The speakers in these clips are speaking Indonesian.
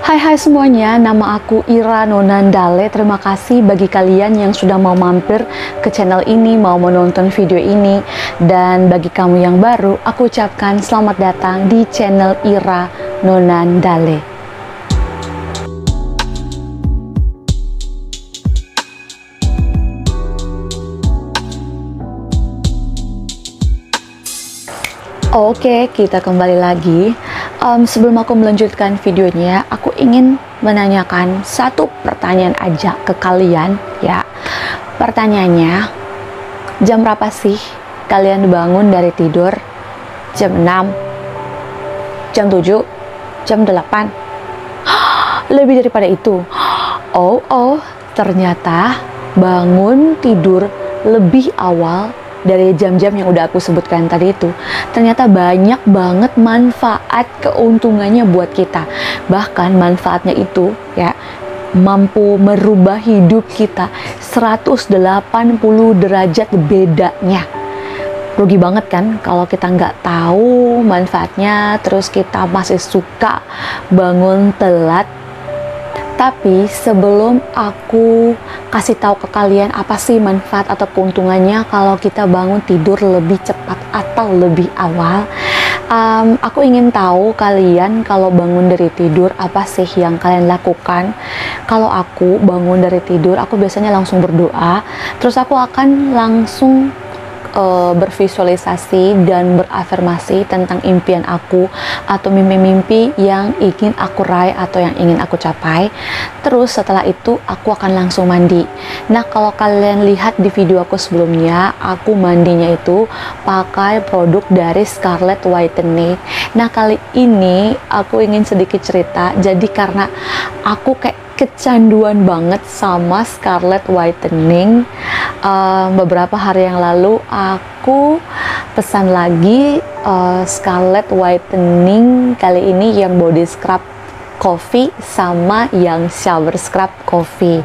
Hai semuanya, nama aku Ira Nonandale. Terima kasih bagi kalian yang sudah mau mampir ke channel ini, mau menonton video ini. Dan bagi kamu yang baru, aku ucapkan selamat datang di channel Ira Nonandale. Oke, kita kembali lagi. Sebelum aku melanjutkan videonya, aku ingin menanyakan satu pertanyaan aja ke kalian ya. Pertanyaannya, jam berapa sih kalian bangun dari tidur? Jam 6? Jam 7? Jam 8? Lebih daripada itu. Oh, ternyata bangun tidur lebih awal dari jam-jam yang udah aku sebutkan tadi itu, ternyata banyak banget manfaat keuntungannya buat kita. Bahkan manfaatnya itu ya mampu merubah hidup kita 180 derajat bedanya. Rugi banget kan kalau kita nggak tahu manfaatnya, terus kita masih suka bangun telat. Tapi sebelum aku kasih tahu ke kalian apa sih manfaat atau keuntungannya kalau kita bangun tidur lebih cepat atau lebih awal, aku ingin tahu kalian kalau bangun dari tidur apa sih yang kalian lakukan. Kalau aku bangun dari tidur, aku biasanya langsung berdoa, terus aku akan langsung bervisualisasi dan berafirmasi tentang impian aku atau mimpi-mimpi yang ingin aku raih atau yang ingin aku capai. Terus setelah itu aku akan langsung mandi. Nah, kalau kalian lihat di video aku sebelumnya, aku mandinya itu pakai produk dari Scarlett Whitening. Nah, kali ini aku ingin sedikit cerita. Jadi karena aku kayak kecanduan banget sama Scarlett Whitening, beberapa hari yang lalu aku pesan lagi Scarlett Whitening, kali ini yang body scrub coffee sama yang shower scrub coffee.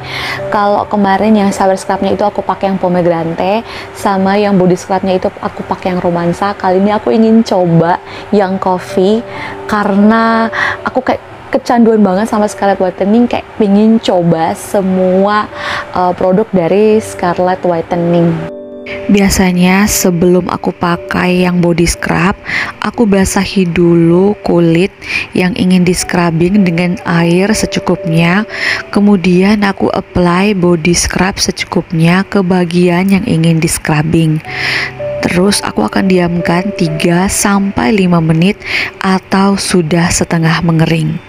Kalau kemarin yang shower scrubnya itu aku pakai yang pomegranate, sama yang body scrubnya itu aku pakai yang romansa. Kali ini aku ingin coba yang coffee karena aku kayak kecanduan banget sama Scarlett Whitening, kayak pengen coba semua produk dari Scarlett Whitening. Biasanya sebelum aku pakai yang body scrub, aku basahi dulu kulit yang ingin di scrubbing dengan air secukupnya. Kemudian aku apply body scrub secukupnya ke bagian yang ingin di scrubbing. Terus aku akan diamkan 3-5 menit atau sudah setengah mengering.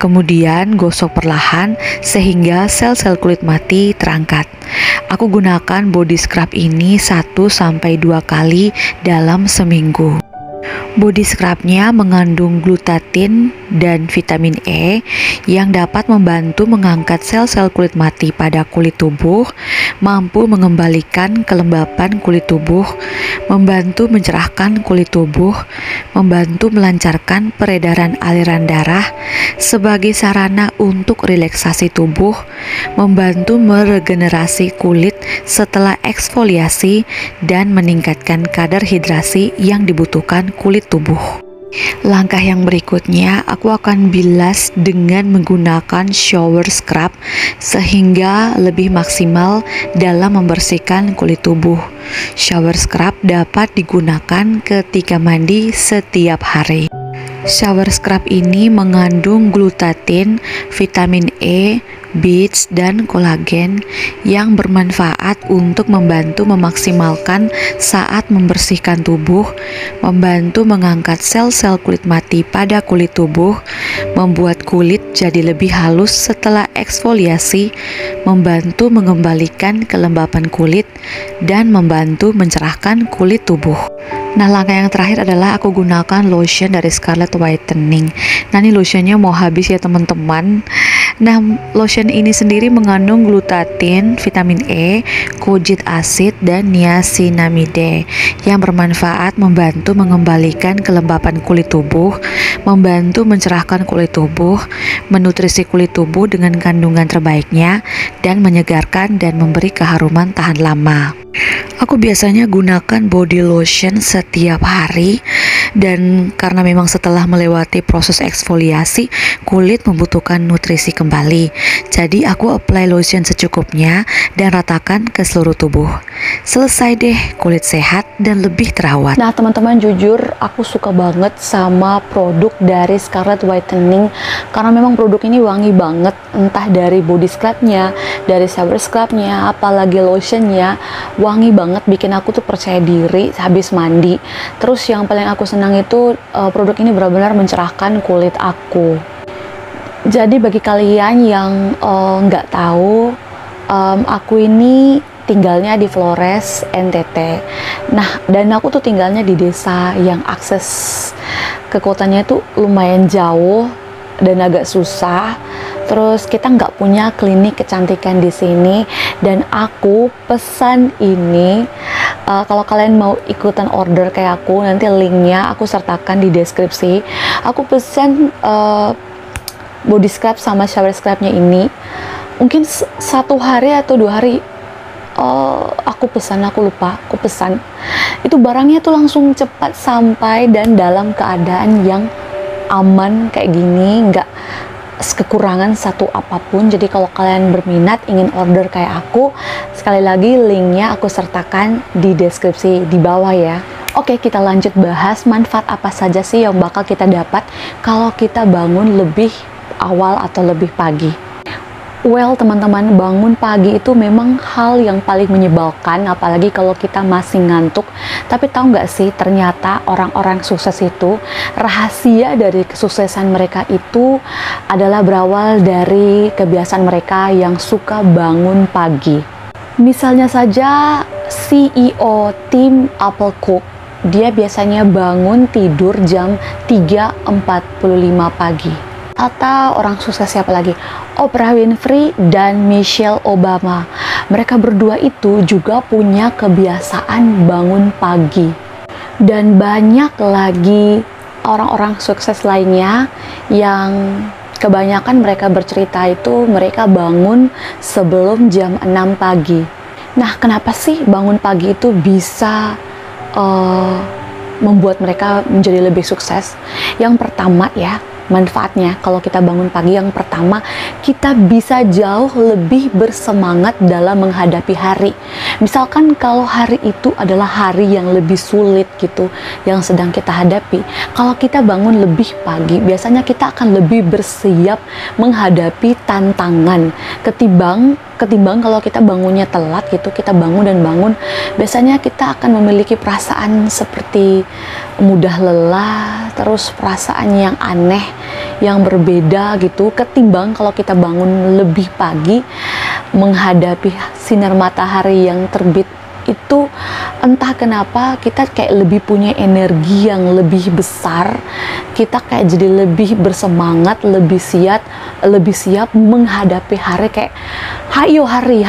Kemudian gosok perlahan sehingga sel-sel kulit mati terangkat. Aku gunakan body scrub ini 1-2 kali dalam seminggu. Body scrubnya mengandung glutatin dan vitamin E yang dapat membantu mengangkat sel-sel kulit mati pada kulit tubuh, mampu mengembalikan kelembapan kulit tubuh, membantu mencerahkan kulit tubuh, membantu melancarkan peredaran aliran darah sebagai sarana untuk relaksasi tubuh, membantu meregenerasi kulit setelah eksfoliasi, dan meningkatkan kadar hidrasi yang dibutuhkan kulit tubuh. Langkah yang berikutnya, aku akan bilas dengan menggunakan shower scrub sehingga lebih maksimal dalam membersihkan kulit tubuh. Shower scrub dapat digunakan ketika mandi setiap hari. Shower scrub ini mengandung glutatin, vitamin E, beets, dan kolagen yang bermanfaat untuk membantu memaksimalkan saat membersihkan tubuh, membantu mengangkat sel-sel kulit mati pada kulit tubuh, membuat kulit jadi lebih halus setelah eksfoliasi, membantu mengembalikan kelembapan kulit, dan membantu mencerahkan kulit tubuh. Nah, langkah yang terakhir adalah aku gunakan lotion dari Scarlett Whitening. Nah, ini lotionnya mau habis ya teman-teman. Nah, lotion ini sendiri mengandung glutatin, vitamin E, kojic acid, dan niacinamide yang bermanfaat membantu mengembalikan kelembapan kulit tubuh, membantu mencerahkan kulit tubuh, menutrisi kulit tubuh dengan kandungan terbaiknya, dan menyegarkan dan memberi keharuman tahan lama. Aku biasanya gunakan body lotion setiap hari Dan karena memang setelah melewati proses eksfoliasi, kulit membutuhkan nutrisi kembali. Jadi aku apply lotion secukupnya dan ratakan ke seluruh tubuh. Selesai deh, kulit sehat dan lebih terawat. Nah teman-teman, jujur aku suka banget sama produk dari Scarlett Whitening, karena memang produk ini wangi banget, entah dari body scrubnya, dari shower scrubnya, apalagi lotionnya, wangi banget, bikin aku tuh percaya diri habis mandi. Terus yang paling aku senang itu produk ini benar-benar mencerahkan kulit aku. Jadi bagi kalian yang nggak tahu, aku ini tinggalnya di Flores, NTT. Nah, dan aku tuh tinggalnya di desa yang akses ke kotanya itu lumayan jauh dan agak susah. Terus kita nggak punya klinik kecantikan di sini, dan aku pesan ini. Kalau kalian mau ikutan order kayak aku, nanti linknya aku sertakan di deskripsi. Aku pesan body scrub sama shower scrubnya ini. Mungkin 1 hari atau 2 hari aku pesan, aku lupa, aku pesan. Itu barangnya tuh langsung cepat sampai dan dalam keadaan yang aman kayak gini, nggak kekurangan satu apapun. Jadi kalau kalian berminat ingin order kayak aku, sekali lagi linknya aku sertakan di deskripsi di bawah ya. Oke, kita lanjut bahas manfaat apa saja sih yang bakal kita dapat kalau kita bangun lebih awal atau lebih pagi. Well teman-teman, bangun pagi itu memang hal yang paling menyebalkan, apalagi kalau kita masih ngantuk. Tapi tahu nggak sih, ternyata orang-orang sukses itu, rahasia dari kesuksesan mereka itu adalah berawal dari kebiasaan mereka yang suka bangun pagi. Misalnya saja CEO tim Apple Cook, dia biasanya bangun tidur jam 3.45 pagi. Atau orang sukses siapa lagi? Oprah Winfrey dan Michelle Obama. Mereka berdua itu juga punya kebiasaan bangun pagi. Dan banyak lagi orang-orang sukses lainnya yang kebanyakan mereka bercerita itu mereka bangun sebelum jam 6 pagi. Nah, kenapa sih bangun pagi itu bisa membuat mereka menjadi lebih sukses? Yang pertama ya, manfaatnya kalau kita bangun pagi, yang pertama kita bisa jauh lebih bersemangat dalam menghadapi hari. Misalkan kalau hari itu adalah hari yang lebih sulit gitu yang sedang kita hadapi, kalau kita bangun lebih pagi, biasanya kita akan lebih bersiap menghadapi tantangan ketimbang kalau kita bangunnya telat gitu, kita bangun, biasanya kita akan memiliki perasaan seperti mudah lelah, terus perasaan yang aneh, yang berbeda gitu, ketimbang kalau kita bangun lebih pagi menghadapi sinar matahari yang terbit. Itu entah kenapa kita kayak lebih punya energi yang lebih besar, kita kayak jadi lebih bersemangat, lebih siap menghadapi hari. Kayak hayo hari,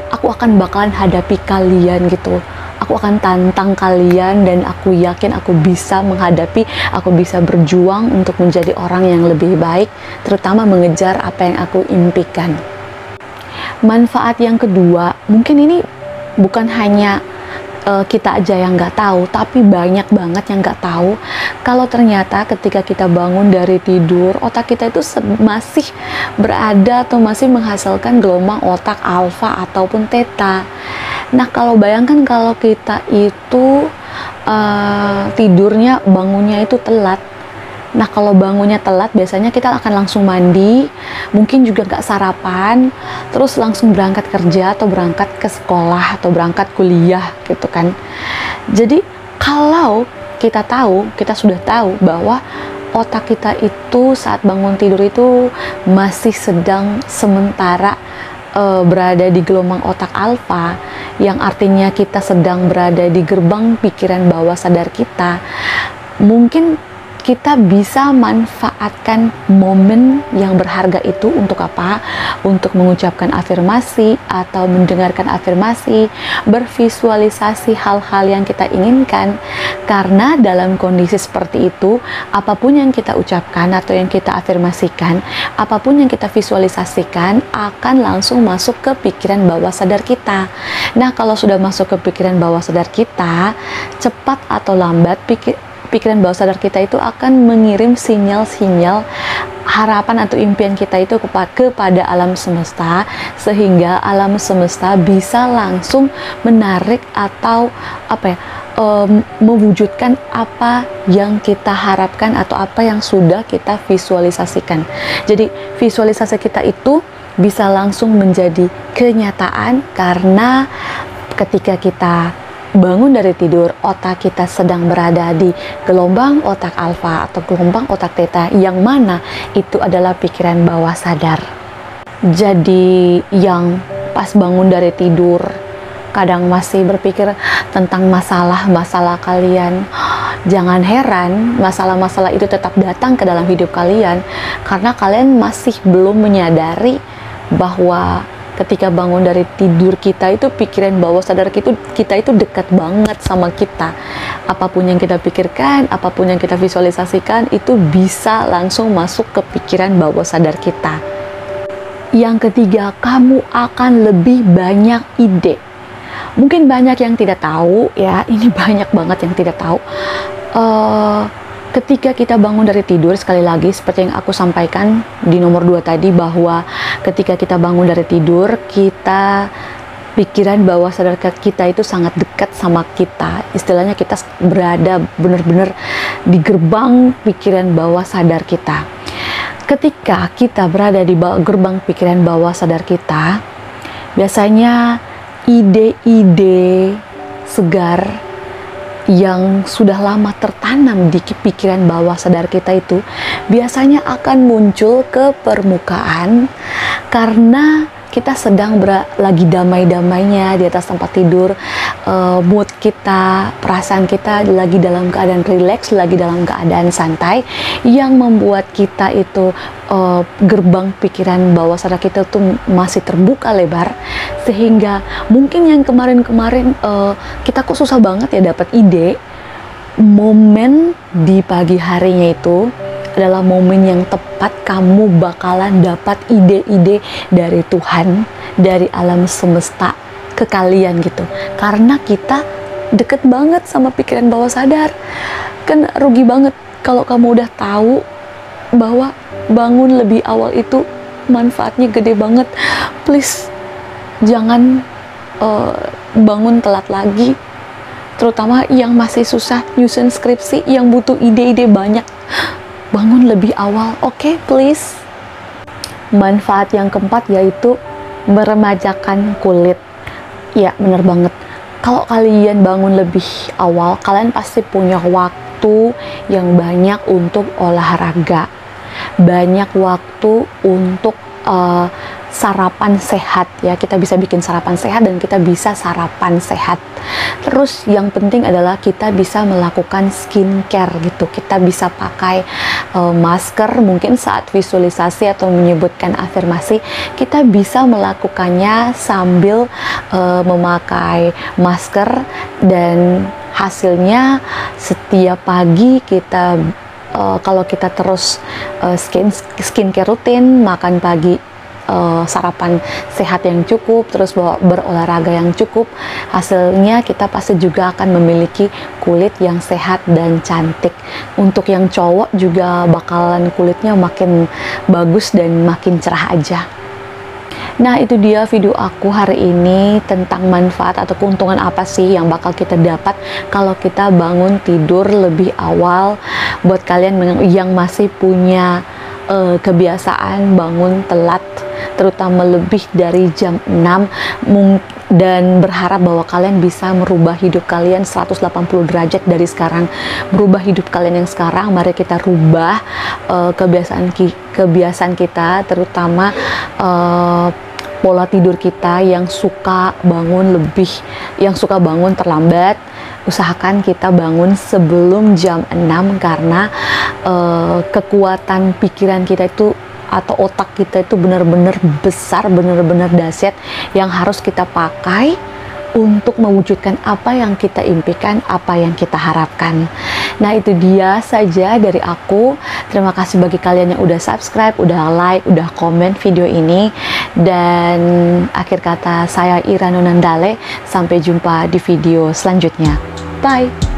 aku bakalan hadapi kalian gitu, aku akan tantang kalian, dan aku yakin aku bisa menghadapi, aku bisa berjuang untuk menjadi orang yang lebih baik, terutama mengejar apa yang aku impikan. Manfaat yang kedua, mungkin ini bukan hanya kita aja yang nggak tahu, tapi banyak banget yang nggak tahu kalau ternyata ketika kita bangun dari tidur, otak kita itu masih berada atau masih menghasilkan gelombang otak alfa ataupun theta. Nah, kalau bayangkan kalau kita itu tidurnya, bangunnya itu telat. Nah, kalau bangunnya telat, biasanya kita akan langsung mandi, mungkin juga nggak sarapan, terus langsung berangkat kerja atau berangkat ke sekolah atau berangkat kuliah gitu kan. Jadi kalau kita sudah tahu bahwa otak kita itu saat bangun tidur itu masih sedang sementara berada di gelombang otak alfa, yang artinya kita sedang berada di gerbang pikiran bawah sadar kita, mungkin kita bisa manfaatkan momen yang berharga itu untuk apa? Untuk mengucapkan afirmasi atau mendengarkan afirmasi, bervisualisasi hal-hal yang kita inginkan. Karena dalam kondisi seperti itu, apapun yang kita ucapkan atau yang kita afirmasikan, apapun yang kita visualisasikan akan langsung masuk ke pikiran bawah sadar kita. Nah, kalau sudah masuk ke pikiran bawah sadar kita, cepat atau lambat pikiran bawah sadar kita itu akan mengirim sinyal-sinyal harapan atau impian kita itu kepada alam semesta, sehingga alam semesta bisa langsung menarik atau mewujudkan apa yang kita harapkan atau apa yang sudah kita visualisasikan. Jadi visualisasi kita itu bisa langsung menjadi kenyataan karena ketika kita bangun dari tidur, otak kita sedang berada di gelombang otak alfa atau gelombang otak theta, yang mana itu adalah pikiran bawah sadar. Jadi yang pas bangun dari tidur kadang masih berpikir tentang masalah-masalah kalian, jangan heran masalah-masalah itu tetap datang ke dalam hidup kalian karena kalian masih belum menyadari bahwa ketika bangun dari tidur kita itu pikiran bawah sadar kita itu dekat banget sama kita. Apapun yang kita pikirkan, apapun yang kita visualisasikan itu bisa langsung masuk ke pikiran bawah sadar kita. Yang ketiga, kamu akan lebih banyak ide. Mungkin banyak yang tidak tahu ya, ini banyak banget yang tidak tahu. Ketika kita bangun dari tidur, sekali lagi seperti yang aku sampaikan di nomor 2 tadi, bahwa ketika kita bangun dari tidur, pikiran bawah sadar kita itu sangat dekat sama kita. Istilahnya kita berada benar-benar di gerbang pikiran bawah sadar kita. Ketika kita berada di gerbang pikiran bawah sadar kita, biasanya ide-ide segar yang sudah lama tertanam di pikiran bawah sadar kita itu biasanya akan muncul ke permukaan karena kita sedang lagi damai-damainya di atas tempat tidur. Mood kita, perasaan kita lagi dalam keadaan rileks, lagi dalam keadaan santai, yang membuat kita itu gerbang pikiran bawah sadar kita tuh masih terbuka lebar, sehingga mungkin yang kemarin-kemarin kita kok susah banget ya dapat ide. Momen di pagi harinya itu adalah momen yang tepat kamu bakalan dapat ide-ide dari Tuhan, dari alam semesta ke kalian gitu. Karena kita deket banget sama pikiran bawah sadar. Kan rugi banget kalau kamu udah tahu bahwa bangun lebih awal itu manfaatnya gede banget. Please, jangan bangun telat lagi. Terutama yang masih susah nyusun skripsi, yang butuh ide-ide banyak. Bangun lebih awal, oke, please. Manfaat yang keempat yaitu meremajakan kulit. Ya, bener banget. Kalau kalian bangun lebih awal, kalian pasti punya waktu yang banyak untuk olahraga, banyak waktu untuk sarapan sehat ya. Kita bisa bikin sarapan sehat dan kita bisa sarapan sehat. Terus yang penting adalah kita bisa melakukan skincare gitu. Kita bisa pakai masker mungkin saat visualisasi atau menyebutkan afirmasi. Kita bisa melakukannya sambil memakai masker, dan hasilnya setiap pagi kita kalau kita terus skincare rutin, makan pagi, sarapan sehat yang cukup, terus berolahraga yang cukup, hasilnya kita pasti juga akan memiliki kulit yang sehat dan cantik. Untuk yang cowok juga bakalan kulitnya makin bagus dan makin cerah aja. Nah, itu dia video aku hari ini tentang manfaat atau keuntungan apa sih yang bakal kita dapat kalau kita bangun tidur lebih awal. Buat kalian yang masih punya kebiasaan bangun telat, terutama lebih dari jam 6, dan berharap bahwa kalian bisa merubah hidup kalian 180 derajat dari sekarang. Merubah hidup kalian yang sekarang, mari kita rubah kebiasaan kita, terutama pola tidur kita yang suka bangun terlambat. Usahakan kita bangun sebelum jam 6 karena kekuatan pikiran kita itu atau otak kita itu benar-benar besar, benar-benar dahsyat, yang harus kita pakai untuk mewujudkan apa yang kita impikan, apa yang kita harapkan. Nah, itu dia saja dari aku. Terima kasih bagi kalian yang udah subscribe, udah like, udah komen video ini. Dan akhir kata, saya Ira Nunandale. Sampai jumpa di video selanjutnya. Bye!